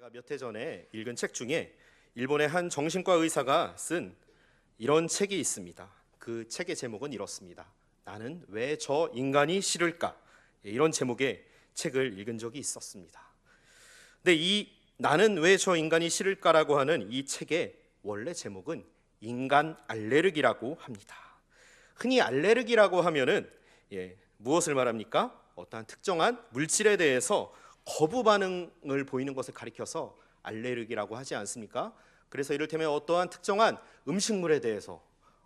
제가 몇 해 전에 읽은 책 중에 일본의 한 정신과 의사가 쓴 이런 책이 있습니다. 그 책의 제목은 이렇습니다. 나는 왜 저 인간이 싫을까? 이런 제목의 책을 읽은 적이 있었습니다. 근데 이 나는 왜 저 인간이 싫을까라고 하는 이 책의 원래 제목은 인간 알레르기라고 합니다. 흔히 알레르기라고 하면은 무엇을 말합니까? 어떠한 특정한 물질에 대해서 거부 반응을 보이는 것을 가리켜서 알레르기라고 하지 않습니까? 그래서 이를테면 어떠한 특정한 음식물에 대해서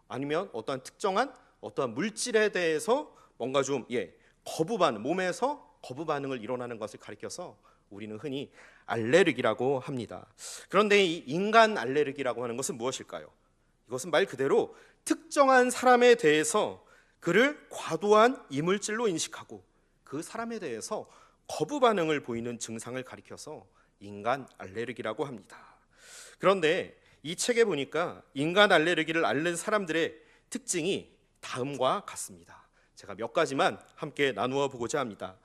아니면 어떠한 특정한 어떠한 물질에 대해서 뭔가 좀 거부 반응, 몸에서 거부 반응을 일어나는 것을 가리켜서 우리는 흔히 알레르기라고 합니다. 그런데 이 인간 알레르기라고 하는 것은 무엇일까요? 이것은 말 그대로 특정한 사람에 대해서 그를 과도한 이물질로 인식하고 그 사람에 대해서 거부 반응을 보이는 증상을 가리켜서 인간 알레르기라고 합니다. 그런데 이 책에 보니까 인간 알레르기를 앓는 사람들의 특징이 다음과 같습니다. 제가 몇 가지만 함께 나누어 보고자 합니다.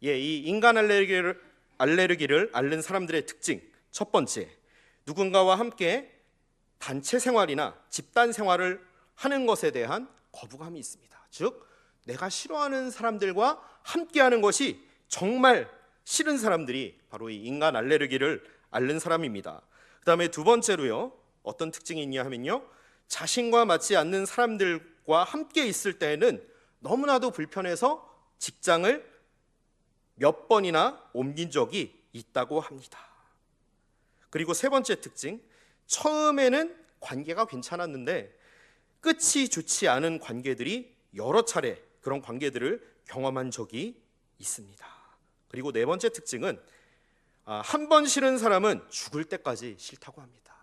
이 인간 알레르기를 앓는 사람들의 특징, 첫 번째, 누군가와 함께 단체 생활이나 집단 생활을 하는 것에 대한 거부감이 있습니다. 즉, 내가 싫어하는 사람들과 함께하는 것이 정말 싫은 사람들이 바로 이 인간 알레르기를 앓는 사람입니다. 그 다음에 두 번째로요, 어떤 특징이 있냐 하면요, 자신과 맞지 않는 사람들과 함께 있을 때에는 너무나도 불편해서 직장을 몇 번이나 옮긴 적이 있다고 합니다. 그리고 세 번째 특징, 처음에는 관계가 괜찮았는데 끝이 좋지 않은 관계들이 여러 차례 그런 관계들을 경험한 적이 있습니다. 그리고 네 번째 특징은 한 번 싫은 사람은 죽을 때까지 싫다고 합니다.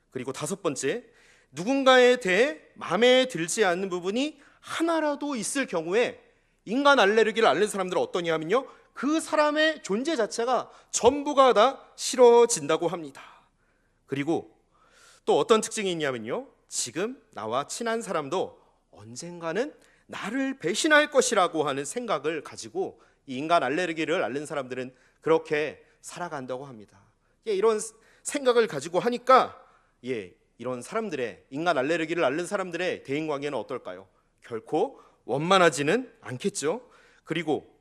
그리고 다섯 번째, 누군가에 대해 마음에 들지 않는 부분이 하나라도 있을 경우에 인간 알레르기를 앓는 사람들은 어떠냐 하면요, 그 사람의 존재 자체가 전부가 다 싫어진다고 합니다. 그리고 또 어떤 특징이 있냐면요, 지금 나와 친한 사람도 언젠가는 나를 배신할 것이라고 하는 생각을 가지고 이 인간 알레르기를 앓는 사람들은 그렇게 살아간다고 합니다. 이런 생각을 가지고 하니까 이런 사람들의 인간 알레르기를 앓는 사람들의 대인관계는 어떨까요? 결코 원만하지는 않겠죠. 그리고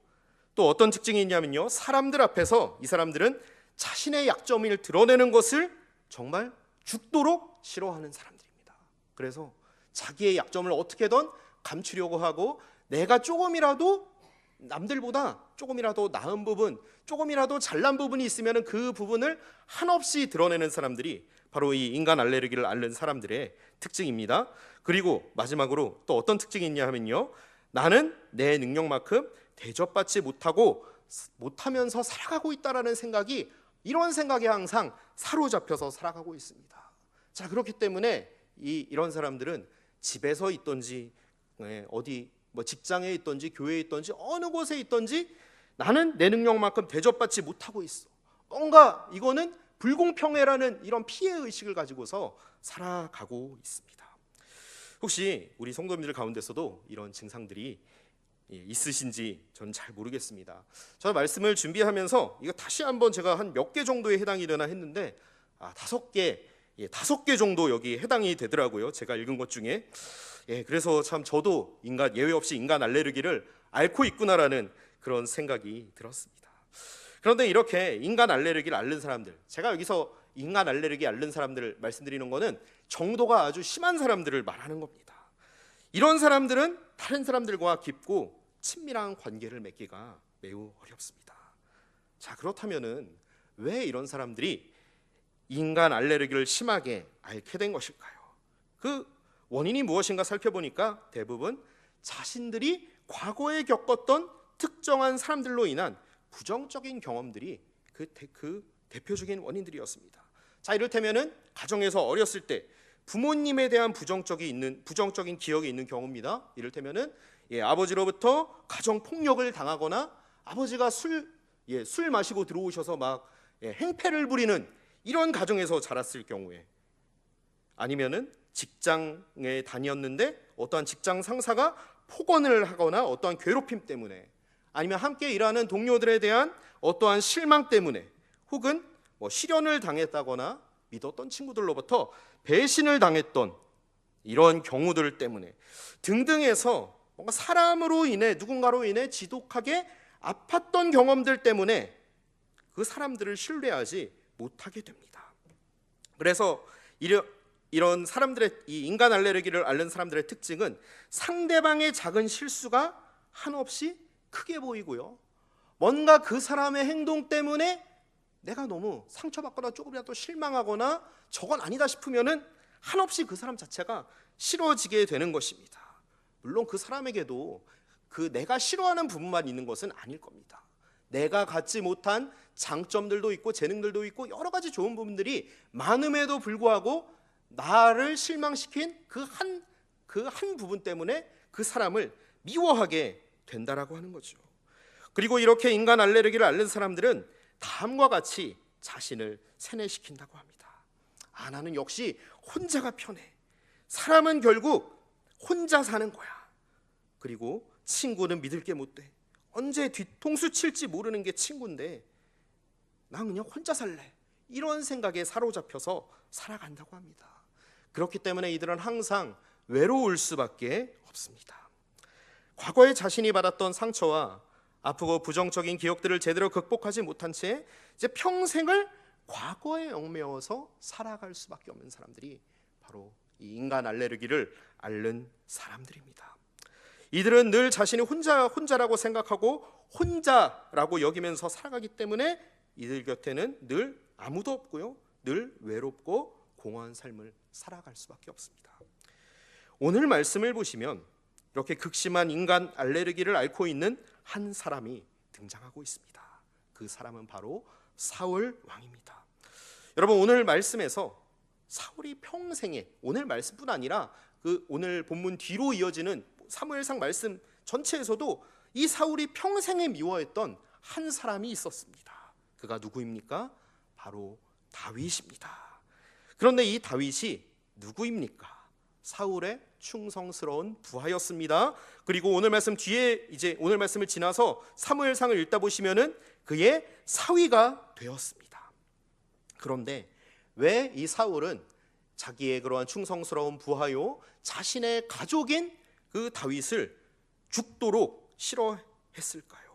또 어떤 특징이 있냐면요, 사람들 앞에서 이 사람들은 자신의 약점을 드러내는 것을 정말 죽도록 싫어하는 사람들입니다. 그래서 자기의 약점을 어떻게든 감추려고 하고 내가 조금이라도 남들보다 조금이라도 나은 부분, 조금이라도 잘난 부분이 있으면 그 부분을 한없이 드러내는 사람들이 바로 이 인간 알레르기를 앓는 사람들의 특징입니다. 그리고 마지막으로 또 어떤 특징이 있냐 하면요, 나는 내 능력만큼 대접받지 못하면서 살아가고 있다라는 생각이, 이런 생각에 항상 사로잡혀서 살아가고 있습니다. 자, 그렇기 때문에 이런 사람들은 집에서 있든지 어디 직장에 있든지 교회에 있든지 어느 곳에 있든지 나는 내 능력만큼 대접받지 못하고 있어. 뭔가 이거는 불공평해라는 이런 피해 의식을 가지고서 살아가고 있습니다. 혹시 우리 성도님들 가운데서도 이런 증상들이 있으신지 저는 잘 모르겠습니다. 저는 말씀을 준비하면서 이거 다시 한번 제가 한 몇 개 정도에 해당이 되나 했는데 다섯 개 정도 여기 해당이 되더라고요. 제가 읽은 것 중에. 그래서 참 저도 예외 없이 인간 알레르기를 앓고 있구나라는 그런 생각이 들었습니다. 그런데 이렇게 인간 알레르기를 앓는 사람들, 제가 여기서 인간 알레르기 앓는 사람들을 말씀드리는 거는 정도가 아주 심한 사람들을 말하는 겁니다. 이런 사람들은 다른 사람들과 깊고 친밀한 관계를 맺기가 매우 어렵습니다. 자, 그렇다면은 왜 이런 사람들이 인간 알레르기를 심하게 앓게 된 것일까요? 그 원인이 무엇인가 살펴보니까 대부분 자신들이 과거에 겪었던 특정한 사람들로 인한 부정적인 경험들이 그 대표적인 원인들이었습니다. 자, 이를테면은 가정에서 어렸을 때 부모님에 대한 부정적인 기억이 있는 경우입니다. 이를테면은 아버지로부터 가정 폭력을 당하거나 아버지가 술 마시고 들어오셔서 막 행패를 부리는 이런 가정에서 자랐을 경우에, 아니면은 직장에 다녔는데 어떠한 직장 상사가 폭언을 하거나 어떠한 괴롭힘 때문에, 아니면 함께 일하는 동료들에 대한 어떠한 실망 때문에, 혹은 실연을 당했다거나 믿었던 친구들로부터 배신을 당했던 이런 경우들 때문에 등등해서 뭔가 사람으로 인해, 누군가로 인해 지독하게 아팠던 경험들 때문에 그 사람들을 신뢰하지 못하게 됩니다. 그래서 이런 사람들의, 이 인간 알레르기를 앓는 사람들의 특징은 상대방의 작은 실수가 한없이 크게 보이고요, 뭔가 그 사람의 행동 때문에 내가 너무 상처받거나 조금이라도 실망하거나 저건 아니다 싶으면은 한없이 그 사람 자체가 싫어지게 되는 것입니다. 물론 그 사람에게도 그 내가 싫어하는 부분만 있는 것은 아닐 겁니다. 내가 갖지 못한 장점들도 있고 재능들도 있고 여러 가지 좋은 부분들이 많음에도 불구하고 나를 실망시킨 그 한 부분 때문에 그 사람을 미워하게 된다라고 하는 거죠. 그리고 이렇게 인간 알레르기를 앓는 사람들은 다음과 같이 자신을 세뇌시킨다고 합니다. 나는 역시 혼자가 편해. 사람은 결국 혼자 사는 거야. 그리고 친구는 믿을 게 못 돼. 언제 뒤통수 칠지 모르는 게 친구인데 난 그냥 혼자 살래. 이런 생각에 사로잡혀서 살아간다고 합니다. 그렇기 때문에 이들은 항상 외로울 수밖에 없습니다. 과거에 자신이 받았던 상처와 아프고 부정적인 기억들을 제대로 극복하지 못한 채 이제 평생을 과거에 얽매여서 살아갈 수밖에 없는 사람들이 바로 이 인간 알레르기를 앓는 사람들입니다. 이들은 늘 자신이 혼자라고 생각하고 혼자라고 여기면서 살아가기 때문에 이들 곁에는 늘 아무도 없고요, 늘 외롭고 공허한 삶을 살아갈 수밖에 없습니다. 오늘 말씀을 보시면 이렇게 극심한 인간 알레르기를 앓고 있는 한 사람이 등장하고 있습니다. 그 사람은 바로 사울 왕입니다. 여러분, 오늘 말씀에서 사울이 평생에, 오늘 말씀뿐 아니라 그 오늘 본문 뒤로 이어지는 사무엘상 말씀 전체에서도 이 사울이 평생에 미워했던 한 사람이 있었습니다. 그가 누구입니까? 바로 다윗입니다. 그런데 이 다윗이 누구입니까? 사울의 충성스러운 부하였습니다. 그리고 오늘 말씀 뒤에 이제 오늘 말씀을 지나서 사무엘상을 읽다 보시면은 그의 사위가 되었습니다. 그런데 왜 이 사울은 자기의 그러한 충성스러운 부하요, 자신의 가족인 그 다윗을 죽도록 싫어했을까요?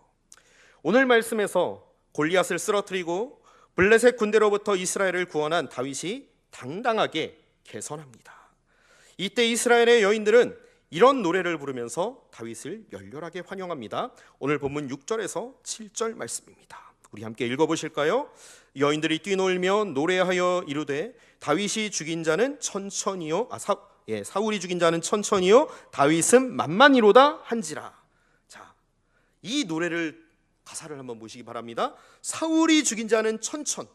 오늘 말씀에서 골리앗을 쓰러뜨리고 블레셋 군대로부터 이스라엘을 구원한 다윗이 당당하게 개선합니다. 이때 이스라엘의 여인들은 이런 노래를 부르면서 다윗을 열렬하게 환영합니다. 오늘 본문 6절에서 7절 말씀입니다. 우리 함께 읽어보실까요? 여인들이 뛰놀며 노래하여 이르되 다윗이 죽인 자는 천천히요, 사울이 죽인 자는 천천히요, 다윗은 만만히로다 한지라. 자, 이 노래를 가사를 한번 보시기 바랍니다. 사울이 죽인 자는 천천,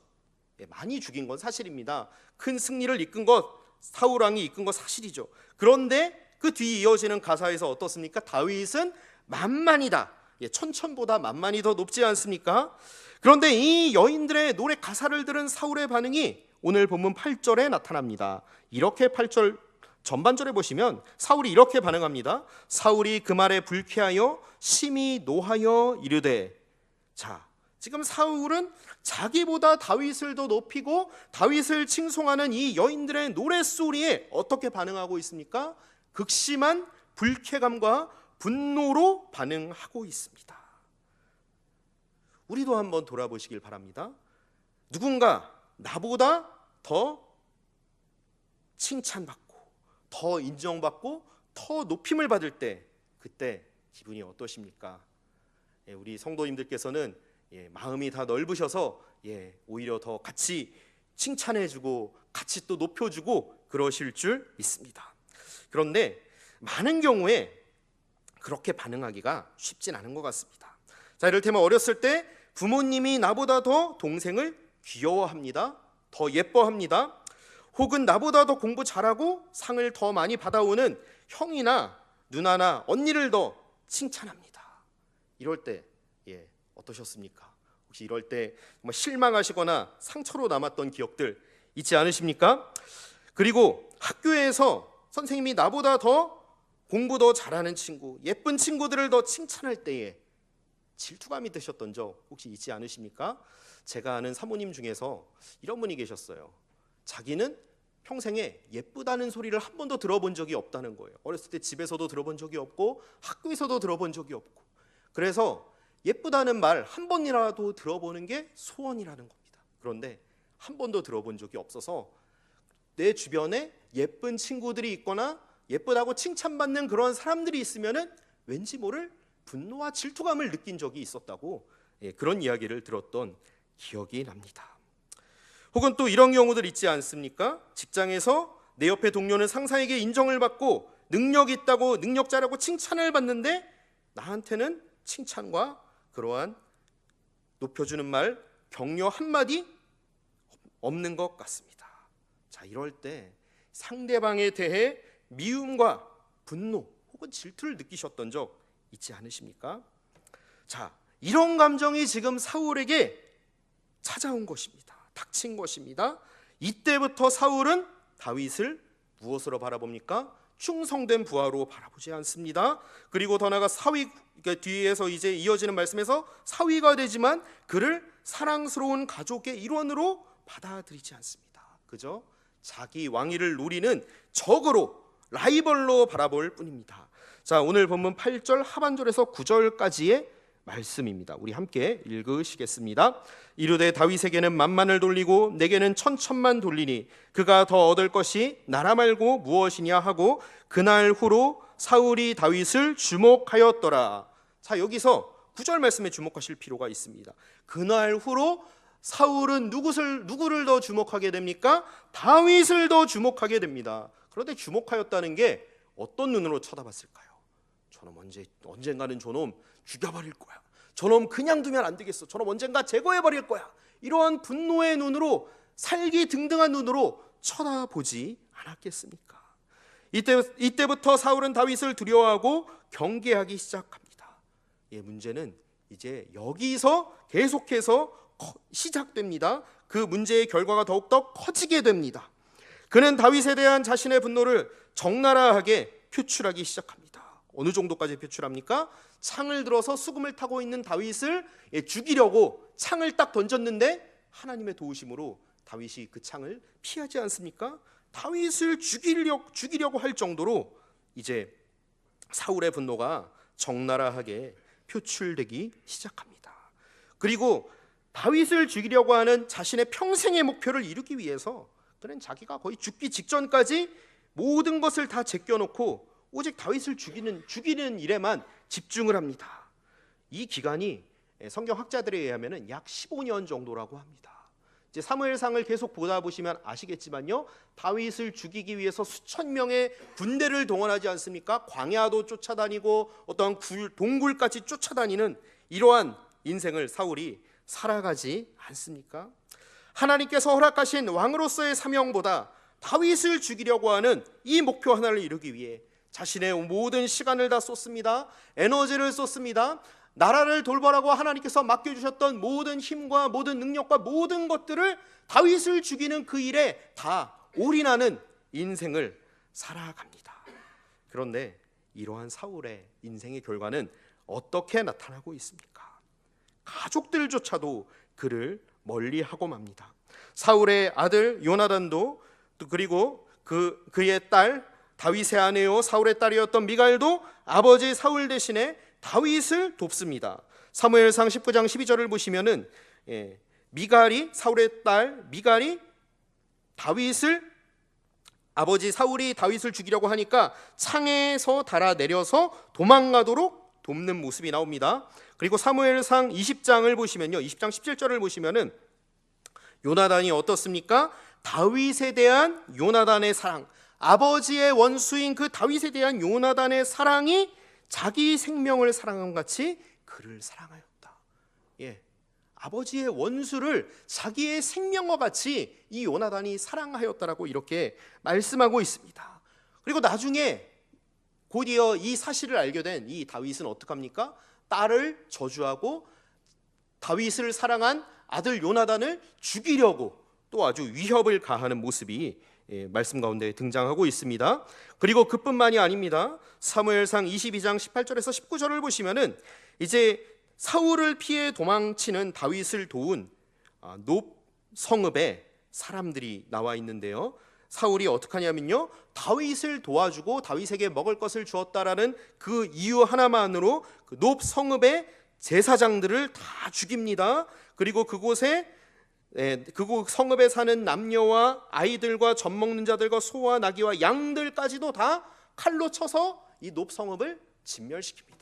많이 죽인 건 사실입니다. 큰 승리를 이끈 것, 사울 왕이 이끈 것 사실이죠. 그런데 그 뒤 이어지는 가사에서 어떻습니까? 다윗은 만만이다. 천천보다 만만이 더 높지 않습니까? 그런데 이 여인들의 노래 가사를 들은 사울의 반응이 오늘 본문 8절에 나타납니다. 이렇게 8절 전반절에 보시면 사울이 이렇게 반응합니다. 사울이 그 말에 불쾌하여 심히 노하여 이르되. 자, 지금 사울은 자기보다 다윗을 더 높이고 다윗을 칭송하는 이 여인들의 노랫소리에 어떻게 반응하고 있습니까? 극심한 불쾌감과 분노로 반응하고 있습니다. 우리도 한번 돌아보시길 바랍니다. 누군가 나보다 더 칭찬받고 더 인정받고 더 높임을 받을 때 그때 기분이 어떠십니까? 우리 성도님들께서는 마음이 다 넓으셔서 오히려 더 같이 칭찬해주고 같이 또 높여주고 그러실 줄 믿습니다. 그런데 많은 경우에 그렇게 반응하기가 쉽진 않은 것 같습니다. 자, 이를테면 어렸을 때 부모님이 나보다 더 동생을 귀여워합니다. 더 예뻐합니다. 혹은 나보다 더 공부 잘하고 상을 더 많이 받아오는 형이나 누나나 언니를 더 칭찬합니다. 이럴 때 어떠셨습니까? 혹시 이럴 때 정말 실망하시거나 상처로 남았던 기억들 있지 않으십니까? 그리고 학교에서 선생님이 나보다 더 공부 더 잘하는 친구, 예쁜 친구들을 더 칭찬할 때에 질투감이 드셨던 적 혹시 있지 않으십니까? 제가 아는 사모님 중에서 이런 분이 계셨어요. 자기는 평생에 예쁘다는 소리를 한 번도 들어본 적이 없다는 거예요. 어렸을 때 집에서도 들어본 적이 없고 학교에서도 들어본 적이 없고, 그래서 예쁘다는 말 한 번이라도 들어보는 게 소원이라는 겁니다. 그런데 한 번도 들어본 적이 없어서 내 주변에 예쁜 친구들이 있거나 예쁘다고 칭찬받는 그런 사람들이 있으면은 왠지 모를 분노와 질투감을 느낀 적이 있었다고, 그런 이야기를 들었던 기억이 납니다. 혹은 또 이런 경우들 있지 않습니까? 직장에서 내 옆에 동료는 상사에게 인정을 받고 능력 있다고, 능력자라고 칭찬을 받는데 나한테는 칭찬과 그러한 높여주는 말, 격려 한마디 없는 것 같습니다. 자, 이럴 때 상대방에 대해 미움과 분노 혹은 질투를 느끼셨던 적 있지 않으십니까? 자, 이런 감정이 지금 사울에게 찾아온 것입니다. 닥친 것입니다. 이때부터 사울은 다윗을 무엇으로 바라봅니까? 충성된 부하로 바라보지 않습니다. 그리고 더 나아가 사위, 그러니까 뒤에서 이제 이어지는 말씀에서 사위가 되지만 그를 사랑스러운 가족의 일원으로 받아들이지 않습니다. 그저 자기 왕위를 노리는 적으로, 라이벌로 바라볼 뿐입니다. 자, 오늘 본문 8절 하반절에서 9절까지의 말씀입니다. 우리 함께 읽으시겠습니다. 이르되 다윗에게는 만만을 돌리고 내게는 천천만 돌리니 그가 더 얻을 것이 나라 말고 무엇이냐 하고 그날 후로 사울이 다윗을 주목하였더라. 자, 여기서 9절 말씀에 주목하실 필요가 있습니다. 그날 후로 사울은 누구를 더 주목하게 됩니까? 다윗을 더 주목하게 됩니다. 그런데 주목하였다는 게 어떤 눈으로 쳐다봤을까요? 저놈 언젠가는 저놈 죽여버릴 거야. 저놈 그냥 두면 안 되겠어. 저놈 언젠가 제거해버릴 거야. 이러한 분노의 눈으로, 살기 등등한 눈으로 쳐다보지 않았겠습니까? 이때부터 사울은 다윗을 두려워하고 경계하기 시작합니다. 문제는 이제 여기서 계속해서 시작됩니다. 그 문제의 결과가 더욱더 커지게 됩니다. 그는 다윗에 대한 자신의 분노를 적나라하게 표출하기 시작합니다. 어느 정도까지 표출합니까? 창을 들어서 수금을 타고 있는 다윗을 죽이려고 창을 딱 던졌는데 하나님의 도우심으로 다윗이 그 창을 피하지 않습니까? 다윗을 죽이려고 할 정도로 이제 사울의 분노가 적나라하게 표출되기 시작합니다. 그리고 다윗을 죽이려고 하는 자신의 평생의 목표를 이루기 위해서 그는 자기가 거의 죽기 직전까지 모든 것을 다 제껴놓고 오직 다윗을 죽이는 일에만 집중을 합니다. 이 기간이 성경학자들에 의하면 약 15년 정도라고 합니다. 이제 사무엘상을 계속 보다 보시면 아시겠지만요, 다윗을 죽이기 위해서 수천 명의 군대를 동원하지 않습니까? 광야도 쫓아다니고 어떠한 동굴까지 쫓아다니는 이러한 인생을 사울이 살아가지 않습니까? 하나님께서 허락하신 왕으로서의 사명보다 다윗을 죽이려고 하는 이 목표 하나를 이루기 위해 자신의 모든 시간을 다 쏟습니다. 에너지를 쏟습니다. 나라를 돌보라고 하나님께서 맡겨주셨던 모든 힘과 모든 능력과 모든 것들을 다윗을 죽이는 그 일에 다 올인하는 인생을 살아갑니다. 그런데 이러한 사울의 인생의 결과는 어떻게 나타나고 있습니까? 가족들조차도 그를 멀리하고 맙니다. 사울의 아들 요나단도, 그리고 그의 딸 다윗의 아내요 사울의 딸이었던 미갈도 아버지 사울 대신에 다윗을 돕습니다. 사무엘상 19장 12절을 보시면은 미갈이, 사울의 딸 미갈이 다윗을, 아버지 사울이 다윗을 죽이려고 하니까 창에서 달아 내려서 도망가도록 돕는 모습이 나옵니다. 그리고 사무엘상 20장을 보시면요, 20장 17절을 보시면은 요나단이 어떻습니까? 다윗에 대한 요나단의 사랑, 아버지의 원수인 그 다윗에 대한 요나단의 사랑이 자기 생명을 사랑함 같이 그를 사랑하였다. 아버지의 원수를 자기의 생명과 같이 이 요나단이 사랑하였다라고 이렇게 말씀하고 있습니다. 그리고 나중에 곧이어 이 사실을 알게 된 이 다윗은 어떡합니까? 딸을 저주하고 다윗을 사랑한 아들 요나단을 죽이려고 또 아주 위협을 가하는 모습이 말씀 가운데 등장하고 있습니다. 그리고 그뿐만이 아닙니다. 사무엘상 22장 18절에서 19절을 보시면은 이제 사울을 피해 도망치는 다윗을 도운 높 성읍에 사람들이 나와 있는데요, 사울이 어떻게 하냐면요, 다윗을 도와주고 다윗에게 먹을 것을 주었다라는 그 이유 하나만으로 그 높 성읍의 제사장들을 다 죽입니다. 그리고 그곳에 그곳 성읍에 사는 남녀와 아이들과 젖 먹는 자들과 소와 나귀와 양들까지도 다 칼로 쳐서 이 높 성읍을 진멸시킵니다.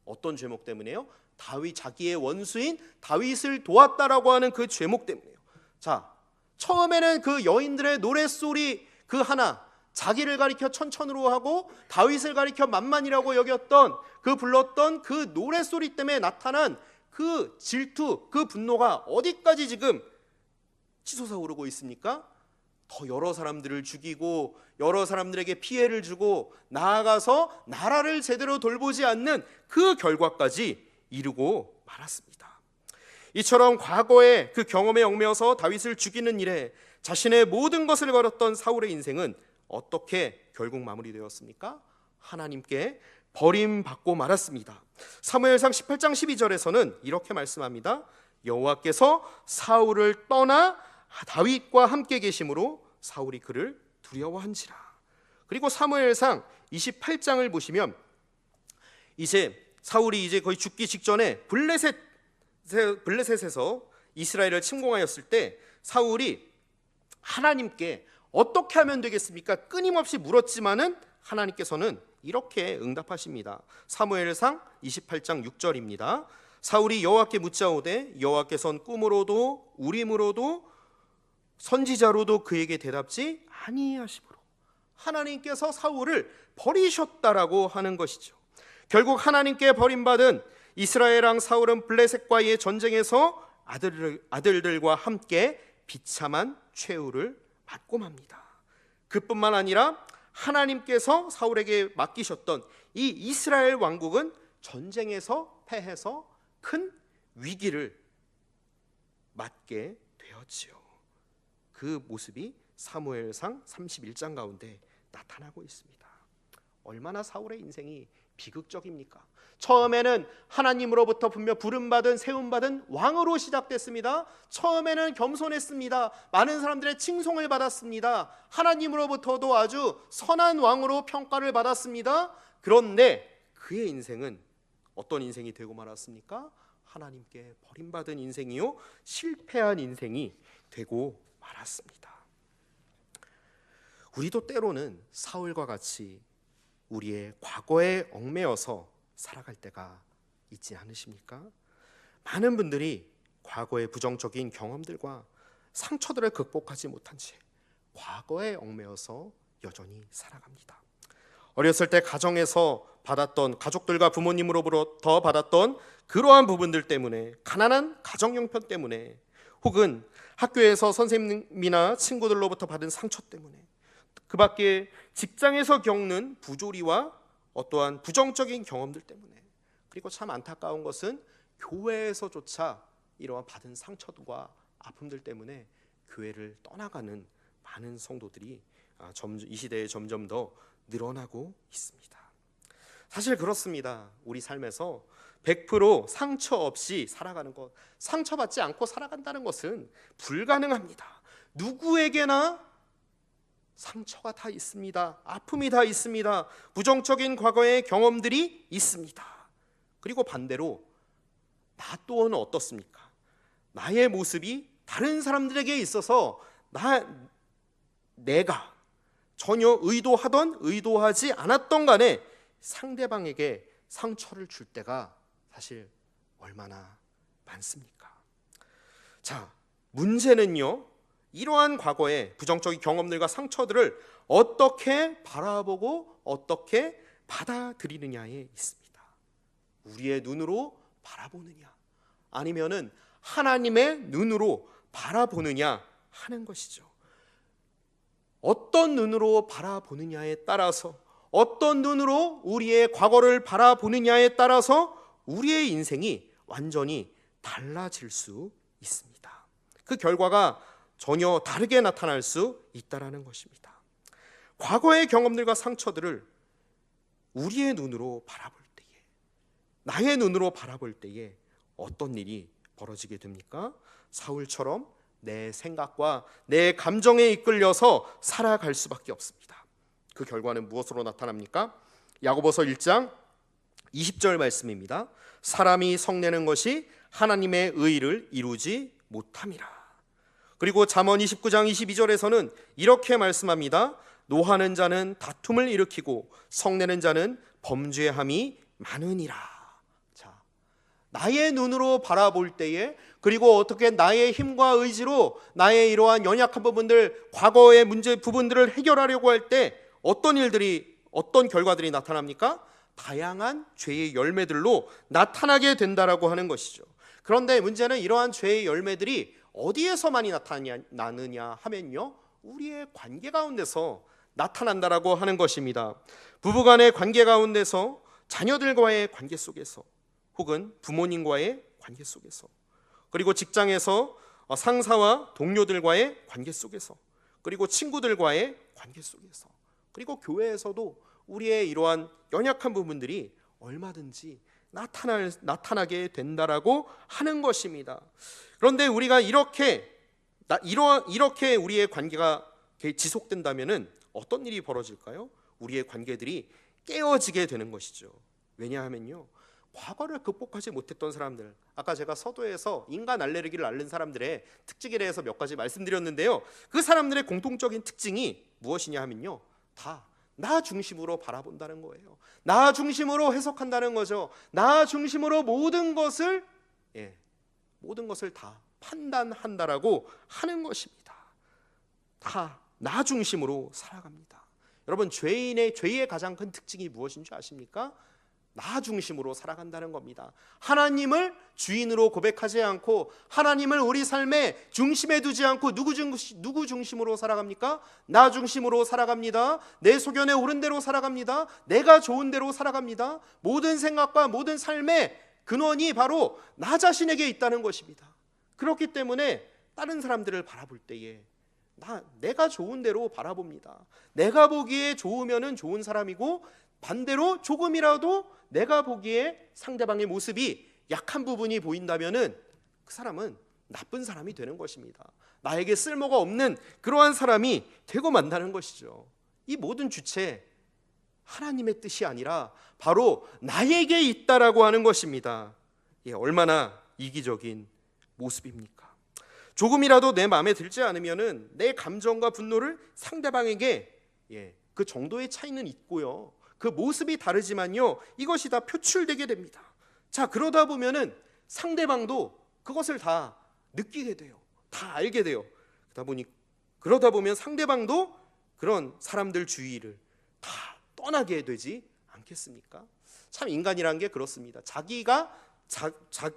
어떤 죄목 때문에요? 다윗, 자기의 원수인 다윗을 도왔다라고 하는 그 죄목 때문에요. 자, 처음에는 그 여인들의 노랫소리 그 하나, 자기를 가리켜 천천으로 하고 다윗을 가리켜 만만이라고 여겼던 그 불렀던 그 노랫소리 때문에 나타난 그 질투, 그 분노가 어디까지 지금 치솟아 오르고 있습니까? 더 여러 사람들을 죽이고 여러 사람들에게 피해를 주고 나아가서 나라를 제대로 돌보지 않는 그 결과까지 이르고 말았습니다. 이처럼 과거의 그 경험에 얽매여서 다윗을 죽이는 일에 자신의 모든 것을 걸었던 사울의 인생은 어떻게 결국 마무리되었습니까? 하나님께 버림받고 말았습니다. 사무엘상 18장 12절에서는 이렇게 말씀합니다. 여호와께서 사울을 떠나 다윗과 함께 계심으로 사울이 그를 두려워한지라. 그리고 사무엘상 28장을 보시면 이제 사울이 이제 거의 죽기 직전에 블레셋에서 이스라엘을 침공하였을 때 사울이 하나님께 어떻게 하면 되겠습니까? 끊임없이 물었지만은 하나님께서는 이렇게 응답하십니다. 사무엘상 28장 6절입니다. 사울이 여호와께 묻자오되 여호와께서는 꿈으로도 우림으로도 선지자로도 그에게 대답지 아니하시므로 하나님께서 사울을 버리셨다라고 하는 것이죠. 결국 하나님께 버림받은 이스라엘 왕 사울은 블레셋과의 전쟁에서 아들들과 함께 비참한 최후를 맞고 맙니다. 그뿐만 아니라 하나님께서 사울에게 맡기셨던 이 이스라엘 왕국은 전쟁에서 패해서 큰 위기를 맞게 되었지요. 그 모습이 사무엘상 31장 가운데 나타나고 있습니다. 얼마나 사울의 인생이 비극적입니까? 처음에는 하나님으로부터 분명 부름받은 세움받은 왕으로 시작됐습니다. 처음에는 겸손했습니다. 많은 사람들의 칭송을 받았습니다. 하나님으로부터도 아주 선한 왕으로 평가를 받았습니다. 그런데 그의 인생은 어떤 인생이 되고 말았습니까? 하나님께 버림받은 인생이요, 실패한 인생이 되고 말았습니다. 우리도 때로는 사울과 같이 우리의 과거에 얽매여서 살아갈 때가 있지 않으십니까? 많은 분들이 과거의 부정적인 경험들과 상처들을 극복하지 못한 채 과거에 얽매여서 여전히 살아갑니다. 어렸을 때 가정에서 받았던, 가족들과 부모님으로부터 받았던 그러한 부분들 때문에, 가난한 가정 형편 때문에, 혹은 학교에서 선생님이나 친구들로부터 받은 상처 때문에, 그 밖에 직장에서 겪는 부조리와 어떠한 부정적인 경험들 때문에, 그리고 참 안타까운 것은 교회에서조차 이러한 받은 상처와 아픔들 때문에 교회를 떠나가는 많은 성도들이 이 시대에 점점 더 늘어나고 있습니다. 사실 그렇습니다. 우리 삶에서 100% 상처 없이 살아가는 것, 상처받지 않고 살아간다는 것은 불가능합니다. 누구에게나 상처가 다 있습니다. 아픔이 다 있습니다. 부정적인 과거의 경험들이 있습니다. 그리고 반대로 나 또한 어떻습니까? 나의 모습이 다른 사람들에게 있어서 내가 전혀 의도하던 의도하지 않았던 간에 상대방에게 상처를 줄 때가 사실 얼마나 많습니까? 자, 문제는요, 이러한 과거의 부정적인 경험들과 상처들을 어떻게 바라보고 어떻게 받아들이느냐에 있습니다. 우리의 눈으로 바라보느냐, 아니면은 하나님의 눈으로 바라보느냐 하는 것이죠. 어떤 눈으로 바라보느냐에 따라서, 어떤 눈으로 우리의 과거를 바라보느냐에 따라서 우리의 인생이 완전히 달라질 수 있습니다. 그 결과가 전혀 다르게 나타날 수 있다는 것입니다. 과거의 경험들과 상처들을 우리의 눈으로 바라볼 때에 나의 눈으로 바라볼 때에 어떤 일이 벌어지게 됩니까? 사울처럼 내 생각과 내 감정에 이끌려서 살아갈 수밖에 없습니다. 그 결과는 무엇으로 나타납니까? 야고보서 1장 20절 말씀입니다. 사람이 성내는 것이 하나님의 의를 이루지 못함이라. 그리고 잠언 29장 22절에서는 이렇게 말씀합니다. 노하는 자는 다툼을 일으키고 성내는 자는 범죄함이 많으니라. 자, 나의 눈으로 바라볼 때에, 그리고 어떻게 나의 힘과 의지로 나의 이러한 연약한 부분들, 과거의 문제 부분들을 해결하려고 할 때 어떤 결과들이 나타납니까? 다양한 죄의 열매들로 나타나게 된다라고 하는 것이죠. 그런데 문제는 이러한 죄의 열매들이 어디에서 많이 나느냐 하면요, 우리의 관계 가운데서 나타난다라고 하는 것입니다. 부부간의 관계 가운데서, 자녀들과의 관계 속에서, 혹은 부모님과의 관계 속에서, 그리고 직장에서 상사와 동료들과의 관계 속에서, 그리고 친구들과의 관계 속에서, 그리고 교회에서도 우리의 이러한 연약한 부분들이 얼마든지 나타나게 된다라고 하는 것입니다. 그런데 우리가 이렇게 우리의 관계가 지속된다면은 어떤 일이 벌어질까요? 우리의 관계들이 깨어지게 되는 것이죠. 왜냐하면요, 과거를 극복하지 못했던 사람들, 아까 제가 서두에서 인간 알레르기를 앓는 사람들의 특징에 대해서 몇 가지 말씀드렸는데요, 그 사람들의 공통적인 특징이 무엇이냐 하면요, 다 나 중심으로 바라본다는 거예요. 나 중심으로 해석한다는 거죠. 나 중심으로 모든 것을 다 판단한다라고 하는 것입니다. 다 나 중심으로 살아갑니다. 여러분, 죄의 가장 큰 특징이 무엇인 줄 아십니까? 나 중심으로 살아간다는 겁니다. 하나님을 주인으로 고백하지 않고, 하나님을 우리 삶의 중심에 두지 않고 누구 중심으로 살아갑니까? 나 중심으로 살아갑니다. 내 소견에 옳은 대로 살아갑니다. 내가 좋은 대로 살아갑니다. 모든 생각과 모든 삶의 근원이 바로 나 자신에게 있다는 것입니다. 그렇기 때문에 다른 사람들을 바라볼 때에 내가 좋은 대로 바라봅니다. 내가 보기에 좋으면 좋은 사람이고, 반대로 조금이라도 내가 보기에 상대방의 모습이 약한 부분이 보인다면은 그 사람은 나쁜 사람이 되는 것입니다. 나에게 쓸모가 없는 그러한 사람이 되고 만다는 것이죠. 이 모든 주체, 하나님의 뜻이 아니라 바로 나에게 있다라고 하는 것입니다. 얼마나 이기적인 모습입니까? 조금이라도 내 마음에 들지 않으면은 내 감정과 분노를 상대방에게 그 정도의 차이는 있고요, 그 모습이 다르지만요, 이것이 다 표출되게 됩니다. 자, 그러다 보면은 상대방도 그것을 다 느끼게 돼요. 다 알게 돼요. 그러다 보면 상대방도 그런 사람들 주위를 다 떠나게 되지 않겠습니까? 참, 인간이란 게 그렇습니다.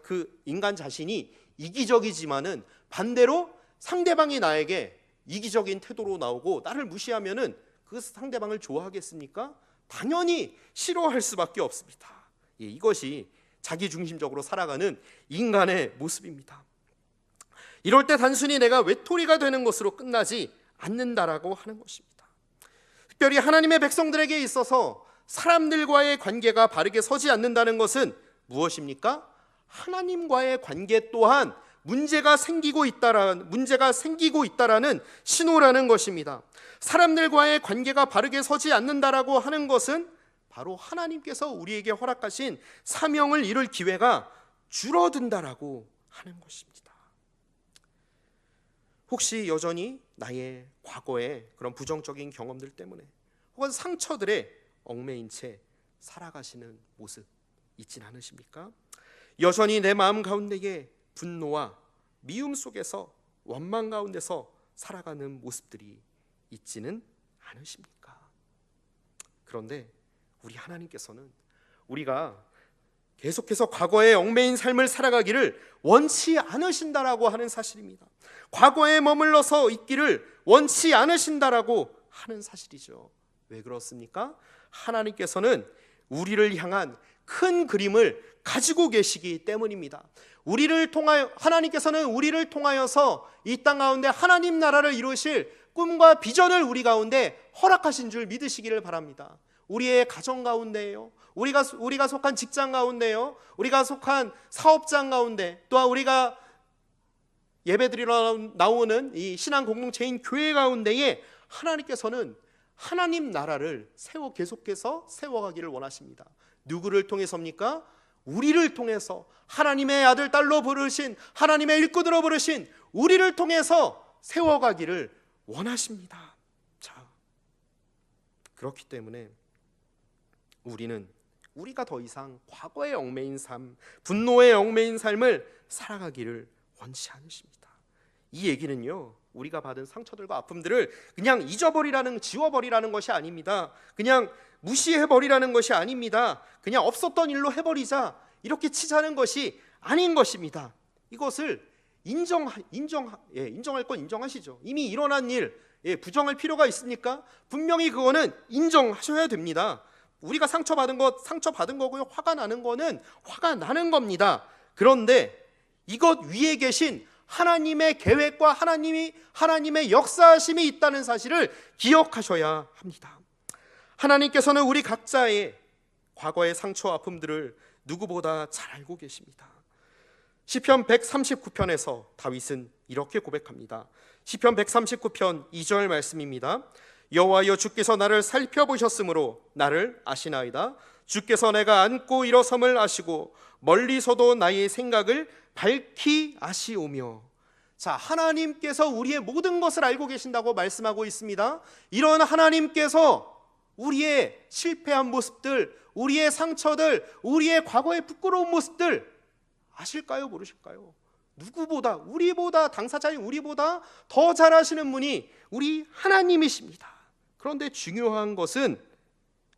그 인간 자신이 이기적이지만은 반대로 상대방이 나에게 이기적인 태도로 나오고 나를 무시하면은 그 상대방을 좋아하겠습니까? 당연히 싫어할 수밖에 없습니다. 이것이 자기중심적으로 살아가는 인간의 모습입니다. 이럴 때 단순히 내가 외톨이가 되는 것으로 끝나지 않는다라고 하는 것입니다. 특별히 하나님의 백성들에게 있어서 사람들과의 관계가 바르게 서지 않는다는 것은 무엇입니까? 하나님과의 관계 또한 문제가 생기고 있다라는 신호라는 것입니다. 사람들과의 관계가 바르게 서지 않는다라고 하는 것은 바로 하나님께서 우리에게 허락하신 사명을 이룰 기회가 줄어든다라고 하는 것입니다. 혹시 여전히 나의 과거의 그런 부정적인 경험들 때문에 혹은 상처들에 얽매인 채 살아가시는 모습 있진 않으십니까? 여전히 내 마음 가운데에 분노와 미움 속에서, 원망 가운데서 살아가는 모습들이 있지는 않으십니까? 그런데 우리 하나님께서는 우리가 계속해서 과거에 얽매인 삶을 살아가기를 원치 않으신다라고 하는 사실입니다. 과거에 머물러서 있기를 원치 않으신다라고 하는 사실이죠. 왜 그렇습니까? 하나님께서는 우리를 향한 큰 그림을 가지고 계시기 때문입니다. 하나님께서는 우리를 통하여서 이 땅 가운데 하나님 나라를 이루실 꿈과 비전을 우리 가운데 허락하신 줄 믿으시기를 바랍니다. 우리의 가정 가운데요, 우리가 속한 직장 가운데요, 우리가 속한 사업장 가운데, 또한 우리가 예배드리러 나오는 이 신앙 공동체인 교회 가운데에 하나님께서는 하나님 나라를 계속해서 세워가기를 원하십니다. 누구를 통해서입니까? 우리를 통해서, 하나님의 아들 딸로 부르신, 하나님의 일꾼으로 부르신 우리를 통해서 세워가기를 원하십니다. 자, 그렇기 때문에 우리가 더 이상 과거의 얽매인 삶, 분노의 얽매인 삶을 살아가기를 원치 않으십니다. 이 얘기는요, 우리가 받은 상처들과 아픔들을 그냥 지워버리라는 것이 아닙니다. 그냥 무시해버리라는 것이 아닙니다. 그냥 없었던 일로 해버리자, 이렇게 치자는 것이 아닌 것입니다. 이것을 인정할 건 인정하시죠. 이미 일어난 일, 부정할 필요가 있습니까? 분명히 그거는 인정하셔야 됩니다. 우리가 상처받은 거고요, 화가 나는 거는 화가 나는 겁니다. 그런데 이것 위에 계신 하나님의 계획과 하나님의 역사하심이 있다는 사실을 기억하셔야 합니다. 하나님께서는 우리 각자의 과거의 상처와 아픔들을 누구보다 잘 알고 계십니다. 시편 139편에서 다윗은 이렇게 고백합니다. 시편 139편 2절 말씀입니다. 여호와여, 주께서 나를 살펴보셨으므로 나를 아시나이다. 주께서 내가 앉고 일어섬을 아시고 멀리서도 나의 생각을 밝히 아시오며. 자, 하나님께서 우리의 모든 것을 알고 계신다고 말씀하고 있습니다. 이런 하나님께서 우리의 실패한 모습들, 우리의 상처들, 우리의 과거의 부끄러운 모습들 아실까요? 모르실까요? 누구보다, 우리보다, 당사자인 우리보다 더 잘 아시는 분이 우리 하나님이십니다. 그런데 중요한 것은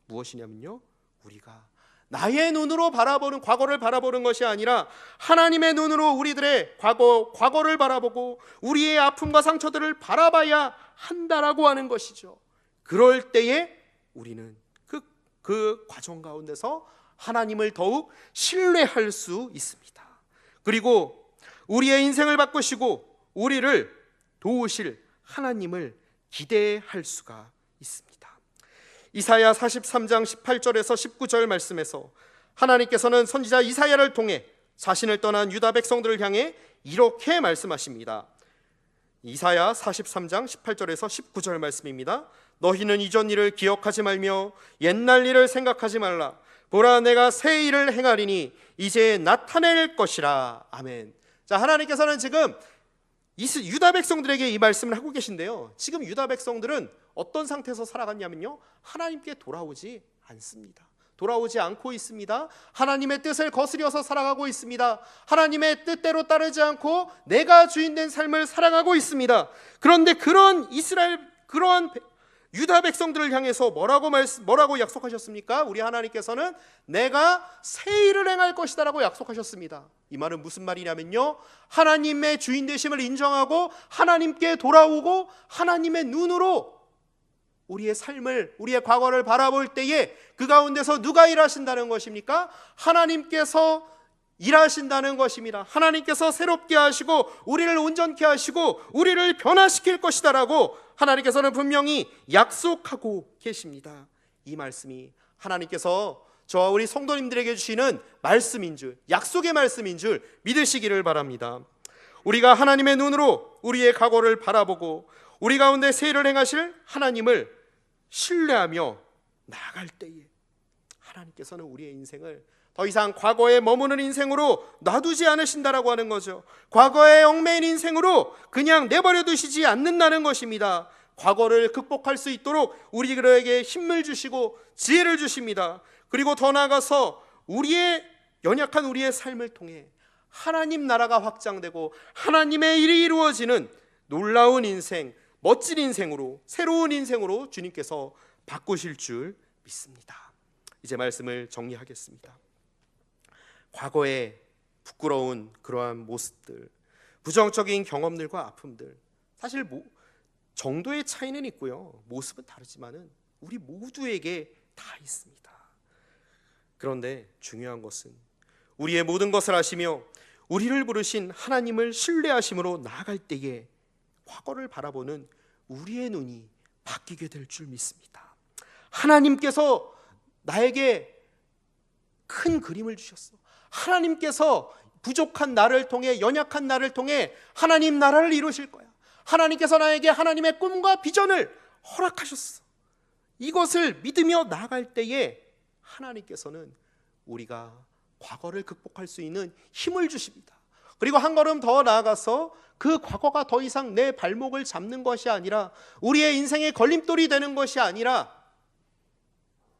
무엇이냐면요, 우리가 나의 눈으로 과거를 바라보는 것이 아니라 하나님의 눈으로 우리들의 과거를 바라보고 우리의 아픔과 상처들을 바라봐야 한다라고 하는 것이죠. 그럴 때에 우리는 그 과정 가운데서 하나님을 더욱 신뢰할 수 있습니다. 그리고 우리의 인생을 바꾸시고 우리를 도우실 하나님을 기대할 수가 있습니다. 이사야 43장 18절에서 19절 말씀에서 하나님께서는 선지자 이사야를 통해 자신을 떠난 유다 백성들을 향해 이렇게 말씀하십니다. 이사야 43장 18절에서 19절 말씀입니다. 너희는 이전 일을 기억하지 말며 옛날 일을 생각하지 말라. 보라, 내가 새 일을 행하리니 이제 나타낼 것이라. 아멘. 자, 하나님께서는 지금 유다 백성들에게 이 말씀을 하고 계신데요, 지금 유다 백성들은 어떤 상태에서 살아갔냐면요, 하나님께 돌아오지 않습니다. 돌아오지 않고 있습니다. 하나님의 뜻을 거스려서 살아가고 있습니다. 하나님의 뜻대로 따르지 않고 내가 주인된 삶을 살아가고 있습니다. 그런데 그런 유다 백성들을 향해서 뭐라고 약속하셨습니까? 우리 하나님께서는 내가 새 일을 행할 것이다 라고 약속하셨습니다. 이 말은 무슨 말이냐면요, 하나님의 주인 되심을 인정하고 하나님께 돌아오고 하나님의 눈으로 우리의 삶을, 우리의 과거를 바라볼 때에 그 가운데서 누가 일하신다는 것입니까? 하나님께서 일하신다는 것입니다. 하나님께서 새롭게 하시고 우리를 온전케 하시고 우리를 변화시킬 것이다 라고 하나님께서는 분명히 약속하고 계십니다. 이 말씀이 하나님께서 저와 우리 성도님들에게 주시는 말씀인 줄, 약속의 말씀인 줄 믿으시기를 바랍니다. 우리가 하나님의 눈으로 우리의 과거를 바라보고 우리 가운데 새 일을 행하실 하나님을 신뢰하며 나아갈 때에 하나님께서는 우리의 인생을 더 이상 과거에 머무는 인생으로 놔두지 않으신다라고 하는 거죠. 과거에 얽매인 인생으로 그냥 내버려 두시지 않는다는 것입니다. 과거를 극복할 수 있도록 우리들에게 힘을 주시고 지혜를 주십니다. 그리고 더 나아가서 연약한 우리의 삶을 통해 하나님 나라가 확장되고 하나님의 일이 이루어지는 놀라운 인생, 멋진 인생으로, 새로운 인생으로 주님께서 바꾸실 줄 믿습니다. 이제 말씀을 정리하겠습니다. 과거의 부끄러운 그러한 모습들, 부정적인 경험들과 아픔들, 사실 정도의 차이는 있고요, 모습은 다르지만은 우리 모두에게 다 있습니다. 그런데 중요한 것은 우리의 모든 것을 아시며 우리를 부르신 하나님을 신뢰하심으로 나아갈 때에 과거를 바라보는 우리의 눈이 바뀌게 될 줄 믿습니다. 하나님께서 나에게 큰 그림을 주셨어. 하나님께서 부족한 나를 통해, 연약한 나를 통해 하나님 나라를 이루실 거야. 하나님께서 나에게 하나님의 꿈과 비전을 허락하셨어. 이것을 믿으며 나아갈 때에 하나님께서는 우리가 과거를 극복할 수 있는 힘을 주십니다. 그리고 한 걸음 더 나아가서 그 과거가 더 이상 내 발목을 잡는 것이 아니라, 우리의 인생의 걸림돌이 되는 것이 아니라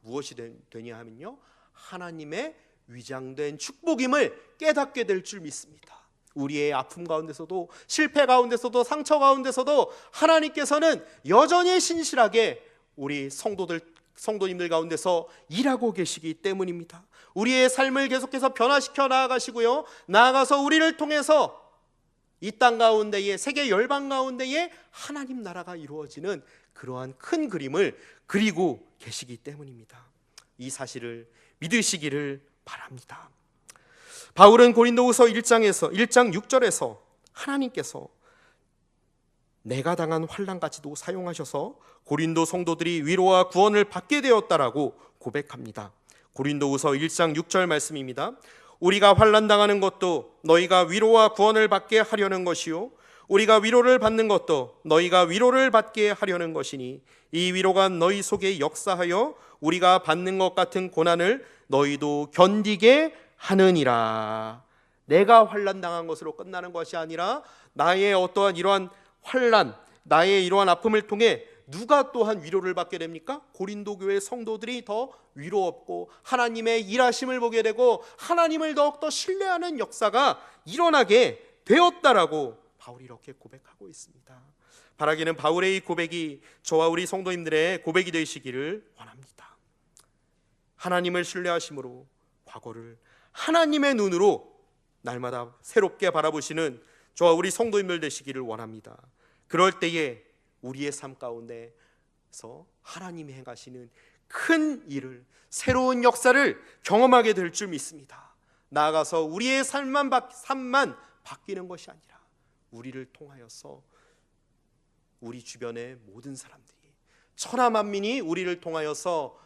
무엇이 되냐 하면요, 하나님의 위장된 축복임을 깨닫게 될 줄 믿습니다. 우리의 아픔 가운데서도, 실패 가운데서도, 상처 가운데서도 하나님께서는 여전히 신실하게 우리 성도님들 가운데서 일하고 계시기 때문입니다. 우리의 삶을 계속해서 변화시켜 나아가시고요, 나아가서 우리를 통해서 이 땅 가운데에, 세계 열방 가운데에 하나님 나라가 이루어지는 그러한 큰 그림을 그리고 계시기 때문입니다. 이 사실을 믿으시기를 바랍니다. 바울은 고린도후서 1장 6절에서 하나님께서 내가 당한 환난까지도 사용하셔서 고린도 성도들이 위로와 구원을 받게 되었다라고 고백합니다. 고린도후서 1장 6절 말씀입니다. 우리가 환난 당하는 것도 너희가 위로와 구원을 받게 하려는 것이요, 우리가 위로를 받는 것도 너희가 위로를 받게 하려는 것이니 이 위로가 너희 속에 역사하여 우리가 받는 것 같은 고난을 너희도 견디게 하느니라. 내가 환난 당한 것으로 끝나는 것이 아니라 나의 어떠한 이러한 환난, 나의 이러한 아픔을 통해 누가 또한 위로를 받게 됩니까? 고린도 교회 성도들이 더 위로없고 하나님의 일하심을 보게 되고 하나님을 더욱더 신뢰하는 역사가 일어나게 되었다라고 바울이 이렇게 고백하고 있습니다. 바라기는 바울의 이 고백이 저와 우리 성도님들의 고백이 되시기를 원합니다. 하나님을 신뢰하심으로 과거를 하나님의 눈으로 날마다 새롭게 바라보시는 저와 우리 성도님들 되시기를 원합니다. 그럴 때에 우리의 삶 가운데서 하나님이 행하시는 큰 일을, 새로운 역사를 경험하게 될 줄 믿습니다. 나아가서 우리의 삶만 바뀌는 것이 아니라 우리를 통하여서 우리 주변의 모든 사람들이, 천하 만민이 우리를 통하여서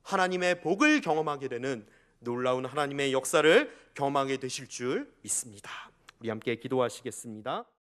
하나님의 복을 경험하게 되는 놀라운 하나님의 역사를 경험하게 되실 줄 믿습니다. 우리 함께 기도하시겠습니다.